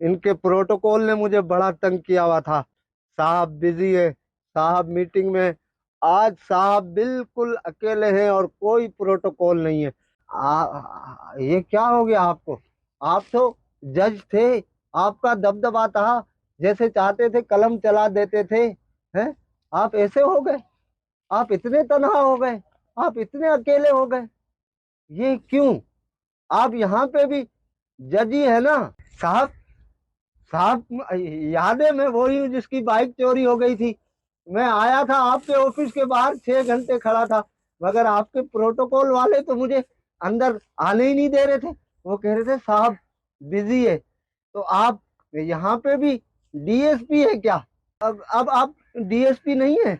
ان کے پروٹوکول نے مجھے بڑا تنگ کیا ہوا تھا. صاحب بزی ہے, صاحب میٹنگ میں. آج صاحب بالکل اکیلے ہیں اور کوئی پروٹوکول نہیں ہے. یہ کیا ہو گیا آپ کو؟ آپ تو جج تھے, آپ کا دبدبا تھا, جیسے چاہتے تھے قلم چلا دیتے تھے. ہیں آپ ایسے ہو گئے؟ آپ اتنے تنہا ہو گئے, آپ اتنے اکیلے ہو گئے. یہ کیوں؟ آپ یہاں پہ بھی جج ہی ہے نا صاحب. صاحب یاد ہے میں وہی ہوں جس کی بائک چوری ہو گئی تھی. میں آیا تھا آپ کے آفس کے باہر 6 گھنٹے کھڑا تھا, مگر آپ کے پروٹوکول والے تو مجھے اندر آنے ہی نہیں دے رہے تھے. وہ کہہ رہے تھے صاحب بزی ہے. تو آپ یہاں پہ بھی ڈی ایس پی ہے کیا؟ اب آپ ڈی ایس پی نہیں ہے؟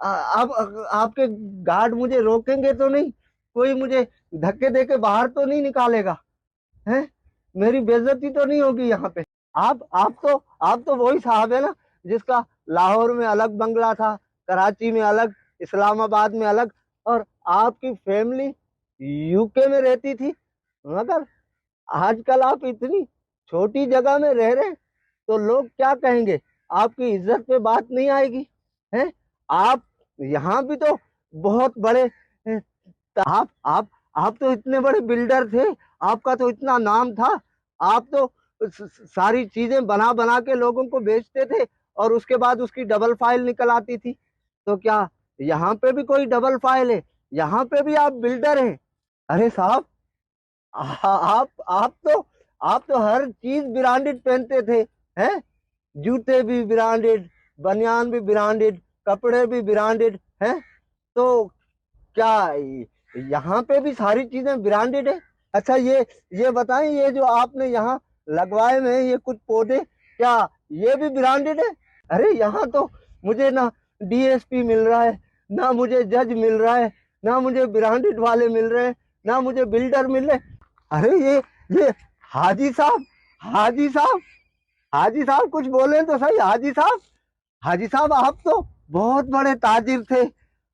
اب آپ کے گارڈ مجھے روکیں گے تو نہیں؟ کوئی مجھے دھکے دے کے باہر تو نہیں نکالے گا؟ ہیں میری بے عزتی تو نہیں ہوگی یہاں پہ؟ آپ تو وہی صاحب ہے نا جس کا لاہور میں الگ بنگلہ تھا, کراچی میں الگ, اسلام آباد میں الگ, اور آپ کی فیملی یو کے میں رہتی تھی. مگر آج کل آپ اتنی چھوٹی جگہ میں رہ رہے, تو لوگ کیا کہیں گے؟ آپ کی عزت پہ بات نہیں آئے گی؟ ہیں آپ یہاں بھی تو بہت بڑے, آپ تو اتنے بڑے بلڈر تھے, آپ کا تو اتنا نام تھا. آپ تو ساری چیزیں بنا بنا کے لوگوں کو بیچتے تھے, اور اس کے بعد اس کی ڈبل فائل نکل آتی تھی. تو کیا یہاں پہ بھی کوئی ڈبل فائل ہے؟ یہاں پہ بھی آپ بلڈر ہیں؟ ارے صاحب آپ تو ہر چیز برانڈڈ پہنتے تھے. ہیں جوتے بھی برانڈڈ, بنیان بھی برانڈڈ, کپڑے بھی برانڈڈ ہیں. تو کیا یہاں پہ بھی ساری چیزیں برانڈڈ ہیں؟ اچھا یہ بتائیں, یہ جو آپ نے یہاں لگوائے میں یہ کچھ پودے, کیا یہ بھی برانڈڈ ہے؟ ارے یہاں تو مجھے نہ ڈی ایس پی مل رہا ہے, نہ مجھے جج مل رہا ہے, نہ مجھے برانڈڈ والے مل رہے ہیں, نہ مجھے بلڈر مل رہے. ارے یہ حاجی صاحب, حاجی صاحب, حاجی صاحب کچھ بولیں تو صحیح. حاجی صاحب, حاجی صاحب آپ تو بہت بڑے تاجر تھے.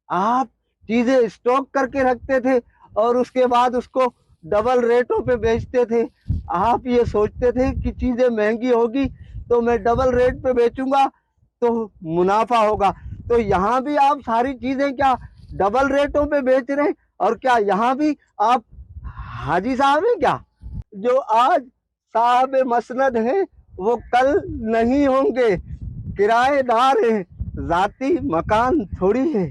آپ چیزیں اسٹاک کر کے رکھتے تھے اور اس کے بعد اس کو ڈبل ریٹوں پہ بیچتے تھے. آپ یہ سوچتے تھے کہ چیزیں مہنگی ہوگی تو میں ڈبل ریٹ پہ بیچوں گا تو منافع ہوگا. تو یہاں بھی آپ ساری چیزیں کیا ڈبل ریٹوں پہ بیچ رہے ہیں؟ اور کیا یہاں بھی آپ حاجی صاحب ہیں کیا؟ جو آج صاحب مسند ہیں وہ کل نہیں ہوں گے. کرایہ دار ہیں, ذاتی مکان تھوڑی ہے.